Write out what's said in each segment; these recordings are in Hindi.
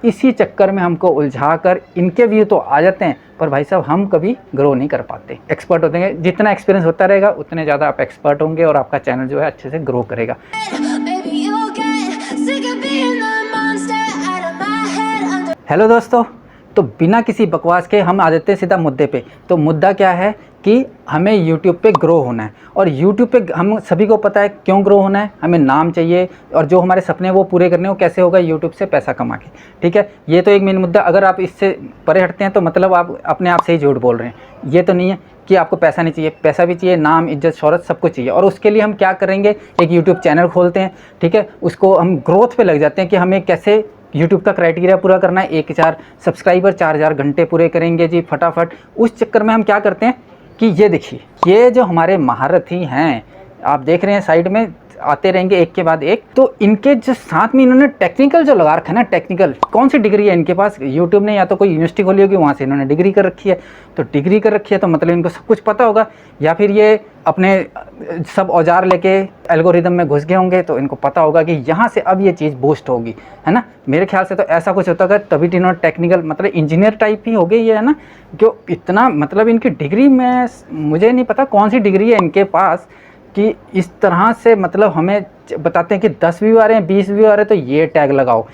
इसी चक्कर में हमको उलझा कर इनके व्यू तो आ जाते हैं, पर भाई साहब हम कभी ग्रो नहीं कर पाते। एक्सपर्ट होते हैं, जितना एक्सपीरियंस होता रहेगा उतने ज़्यादा आप एक्सपर्ट होंगे और आपका चैनल जो है अच्छे से ग्रो करेगा। हेलो दोस्तों, तो बिना किसी बकवास के हम आ जाते हैं सीधा मुद्दे पे। तो मुद्दा क्या है कि हमें YouTube पे ग्रो होना है, और YouTube पे हम सभी को पता है क्यों ग्रो होना है। हमें नाम चाहिए, और जो हमारे सपने हैं वो पूरे करने, वो कैसे होगा? YouTube से पैसा कमा के। ठीक है, ये तो एक मेन मुद्दा। अगर आप इससे परे हटते हैं तो मतलब आप अपने आप से ही झूठ बोल रहे हैं। ये तो नहीं है कि आपको पैसा नहीं चाहिए, पैसा भी चाहिए, नाम, इज्जत, शोहरत सब कुछ चाहिए। और उसके लिए हम क्या करेंगे? एक YouTube चैनल खोलते हैं, ठीक है, उसको हम ग्रोथ पे लग जाते हैं कि हमें कैसे YouTube का क्राइटेरिया पूरा करना है। 1000 सब्सक्राइबर, 4000 घंटे पूरे करेंगे जी फटाफट। उस चक्कर में हम क्या करते हैं कि ये देखिए, ये जो हमारे महारथी हैं, आप देख रहे हैं साइड में आते रहेंगे एक के बाद एक। तो इनके जो साथ में इन्होंने टेक्निकल जो लगा रखा है ना, टेक्निकल कौन सी डिग्री है इनके पास? यूट्यूब ने या तो कोई यूनिवर्सिटी खोली होगी, वहाँ से इन्होंने डिग्री कर रखी है। तो डिग्री कर रखी है तो मतलब इनको सब कुछ पता होगा, या फिर ये अपने सब औजार लेके एल्गोरिदम में घुस गए होंगे, तो इनको पता होगा कि यहाँ से अब ये चीज़ बूस्ट होगी, है ना। मेरे ख्याल से तो ऐसा कुछ होता होगा, तभी इन्होंने टेक्निकल मतलब इंजीनियर टाइप ही हो गई ये, है ना। क्यों इतना मतलब इनकी डिग्री में, मुझे नहीं पता कौन सी डिग्री है इनके पास कि इस तरह से मतलब हमें बताते हैं कि 10 व्यू आ रहे हैं, 20 व्यू आ रहे हैं तो ये टैग लगाओ,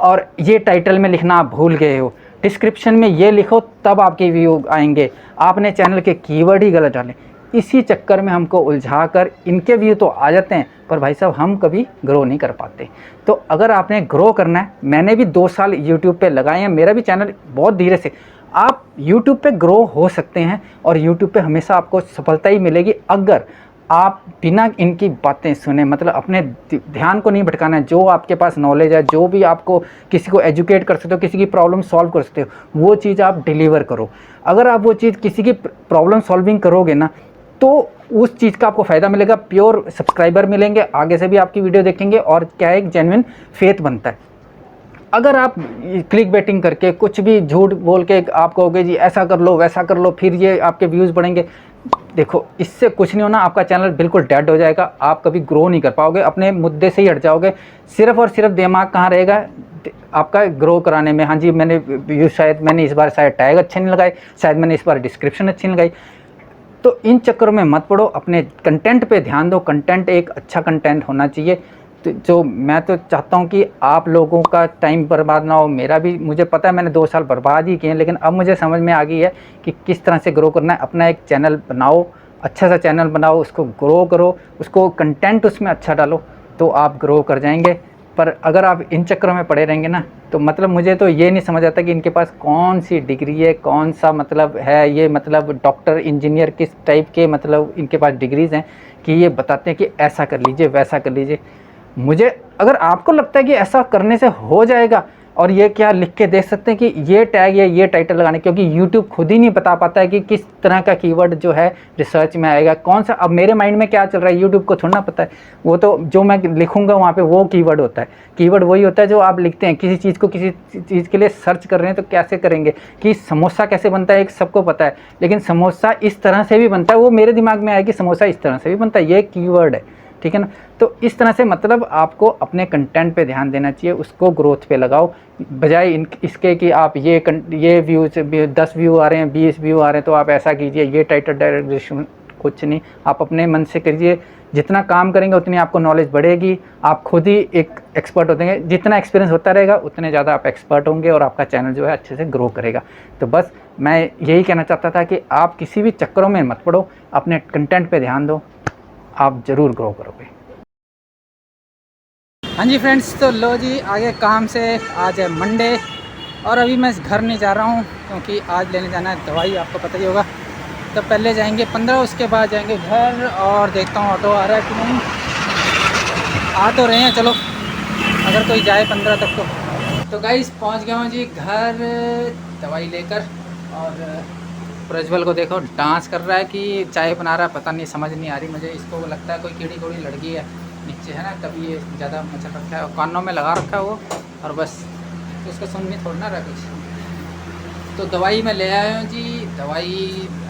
और ये टाइटल में लिखना आप भूल गए हो, डिस्क्रिप्शन में ये लिखो तब आपके व्यू आएंगे, आपने चैनल के कीवर्ड ही गलत डाले। इसी चक्कर में हमको उलझा कर इनके व्यू तो आ जाते हैं, पर भाई साहब हम कभी ग्रो नहीं कर पाते। तो अगर आपने ग्रो करना है, मैंने भी 2 साल यूट्यूब पे लगाए हैं, मेरा भी चैनल बहुत धीरे से, आप यूट्यूब पे ग्रो हो सकते हैं, और यूट्यूब पे हमेशा आपको सफलता ही मिलेगी अगर आप बिना इनकी बातें सुने, मतलब अपने ध्यान को नहीं भटकाना है। जो आपके पास नॉलेज है, जो भी आपको किसी को एजुकेट कर सकते हो, किसी की प्रॉब्लम सॉल्व कर सकते हो, वो चीज़ आप डिलीवर करो। अगर आप वो चीज़ किसी की प्रॉब्लम सॉल्विंग करोगे ना, तो उस चीज़ का आपको फ़ायदा मिलेगा, प्योर सब्सक्राइबर मिलेंगे, आगे से भी आपकी वीडियो देखेंगे, और क्या एक जेन्युइन फेथ बनता है। अगर आप क्लिक बेटिंग करके कुछ भी झूठ बोल के आप कहोगे जी ऐसा कर लो वैसा कर लो, फिर ये आपके व्यूज़ बढ़ेंगे, देखो इससे कुछ नहीं होना। आपका चैनल बिल्कुल डेड हो जाएगा, आप कभी ग्रो नहीं कर पाओगे, अपने मुद्दे से ही हट जाओगे। सिर्फ और सिर्फ दिमाग कहाँ रहेगा आपका ग्रो कराने में। हाँ जी, मैंने शायद मैंने इस बार शायद टैग अच्छे नहीं लगाए, शायद मैंने इस बार डिस्क्रिप्शन अच्छी नहीं लगाई। तो इन चक्करों में मत पड़ो, अपने कंटेंट पे ध्यान दो। कंटेंट एक अच्छा कंटेंट होना चाहिए। तो जो मैं तो चाहता हूँ कि आप लोगों का टाइम बर्बाद ना हो। मेरा भी, मुझे पता है मैंने 2 साल बर्बाद ही किए हैं, लेकिन अब मुझे समझ में आ गई है कि किस तरह से ग्रो करना है। अपना एक चैनल बनाओ, अच्छा सा चैनल बनाओ, उसको ग्रो करो, उसको कंटेंट उसमें अच्छा डालो, तो आप ग्रो कर जाएंगे। पर अगर आप इन चक्करों में पड़े रहेंगे ना, तो मतलब मुझे तो ये नहीं समझ आता कि इनके पास कौन सी डिग्री है, कौन सा मतलब है ये, मतलब डॉक्टर, इंजीनियर, किस टाइप के मतलब इनके पास डिग्रीज़ हैं कि ये बताते हैं कि ऐसा कर लीजिए वैसा कर लीजिए। मुझे, अगर आपको लगता है कि ऐसा करने से हो जाएगा, और ये क्या लिख के देख सकते हैं कि ये टैग या ये टाइटल लगाने, क्योंकि YouTube खुद ही नहीं बता पाता है कि किस तरह का कीवर्ड जो है रिसर्च में आएगा, कौन सा। अब मेरे माइंड में क्या चल रहा है YouTube को थोड़ा ना पता है। वो तो जो मैं लिखूंगा वहाँ पे वो कीवर्ड होता है। कीवर्ड वही होता है जो आप लिखते हैं। किसी चीज़ को किसी चीज़ के लिए सर्च कर रहे हैं तो कैसे करेंगे कि समोसा कैसे बनता है, एक सबको पता है, लेकिन समोसा इस तरह से भी बनता है, वो मेरे दिमाग में आया कि समोसा इस तरह से भी बनता है, ये कीवर्ड है, ठीक है ना। तो इस तरह से मतलब आपको अपने कंटेंट पे ध्यान देना चाहिए, उसको ग्रोथ पे लगाओ, बजाय इसके कि आप ये व्यूज़ 10 व्यू आ रहे हैं, 20 व्यू आ रहे हैं तो आप ऐसा कीजिए, ये टाइटल डायरेक्शन, कुछ नहीं। आप अपने मन से करिए, जितना काम करेंगे उतनी आपको नॉलेज बढ़ेगी, आप खुद ही एक एक्सपर्ट हो जाएंगे। जितना एक्सपीरियंस होता रहेगा उतने ज़्यादा आप एक्सपर्ट होंगे, और आपका चैनल जो है अच्छे से ग्रो करेगा। तो बस मैं यही कहना चाहता था कि आप किसी भी चक्करों में मत पड़ो, अपने कंटेंट पर ध्यान दो, आप ज़रूर ग्रो करोगे। हाँ जी फ्रेंड्स, तो लो जी आगे काम से। आज है मंडे, और अभी मैं घर नहीं जा रहा हूँ क्योंकि आज लेने जाना है दवाई, आपको पता ही होगा। तो पहले जाएंगे 15, उसके बाद जाएंगे घर, और देखता हूँ ऑटो आ रहा है कि नहीं। आ तो रहे हैं, चलो अगर कोई जाए 15 तक तो गाइस पहुँच गया हूँ जी घर दवाई लेकर। और प्रज्वल को देखो डांस कर रहा है कि चाय बना रहा है, पता नहीं, समझ नहीं आ रही मुझे। इसको लगता है कोई कीड़ी कोड़ी लड़ गई है नीचे, है ना, तभी ये ज़्यादा मचल रखा है, और कानों में लगा रखा है वो, और बस तो उसको सुननी थोड़ा ना रहा कुछ। तो दवाई मैं ले आया हूँ जी। दवाई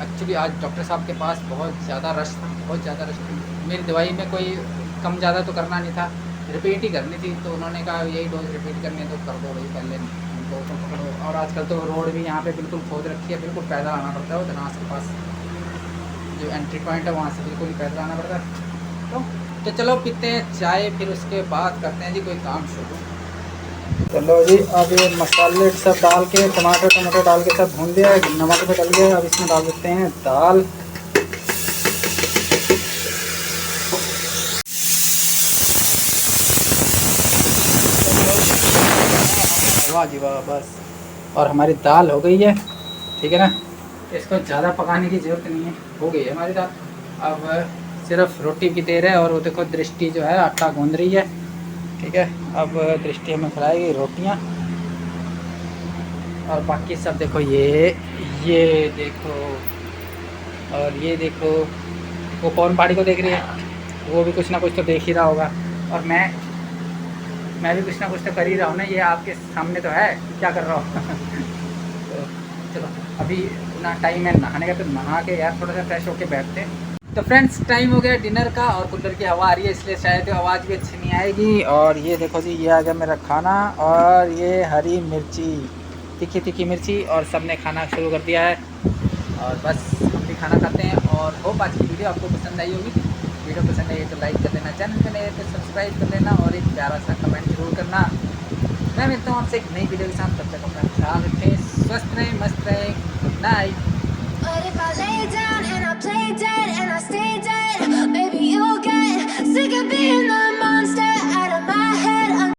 एक्चुअली आज डॉक्टर साहब के पास बहुत ज़्यादा रश था, बहुत ज़्यादा रश था। मेरी दवाई में कोई कम ज़्यादा तो करना नहीं था, रिपीट ही करनी थी, तो उन्होंने कहा यही डोज रिपीट करनी है तो कर दो भाई, पहले तो पकड़ो। और आजकल तो रोड भी यहाँ पे बिल्कुल खोद रखी है, बिल्कुल पैदल आना पड़ता है, वो धनास के पास जो एंट्री पॉइंट है वहाँ से बिल्कुल ही पैदल आना पड़ता है। तो चलो पीते हैं चाय, फिर उसके बाद करते हैं जी कोई काम शुरू। चलो जी, अब ये मसाले सब डाल के, टमाटर डाल के सब भून लिया, नमक भी डल गया। अब इसमें डाल देते हैं दाल। वाह जी वाह, बस। और हमारी दाल हो गई है, ठीक है ना। इसको ज़्यादा पकाने की ज़रूरत नहीं है, हो गई है हमारी दाल। अब सिर्फ रोटी की देर है। और वो देखो दृष्टि जो है आटा गूंद रही है, ठीक है। अब दृष्टि हमें खिलाएगी रोटियाँ। और बाकी सब देखो, ये देखो, और ये देखो, वो पवन पहाड़ी को देख रही है, वो भी कुछ ना कुछ तो देख ही रहा होगा। और मैं भी कुछ ना कुछ तो कर ही रहा हूँ ना, ये आपके सामने तो है क्या कर रहा हूँ। तो चलो अभी ना टाइम है नहाने का, तो नहा के यार थोड़ा सा फ्रेश होके बैठते हैं। तो फ्रेंड्स टाइम हो गया डिनर का, और कूलर की हवा आ रही है इसलिए शायद आवाज़ भी अच्छी नहीं आएगी। और ये देखो जी, ये आ गया मेरा खाना, और ये हरी मिर्ची, तीखी तीखी मिर्ची, और सब ने खाना शुरू कर दिया है। और बस हम भी खाना खाते हैं। और होप आज की वीडियो आपको पसंद आई होगी। वीडियो पसंद आई तो लाइक कर देना, चैनल पे नए तो सब्सक्राइब कर लेना, और एक प्यारा सा कमेंट जरूर करना। मैं मिलता हूँ आपसे एक नई वीडियो के साथ, तब तक अपना ख्याल रखें, स्वस्थ रहें, मस्त रहें, गुड नाइट।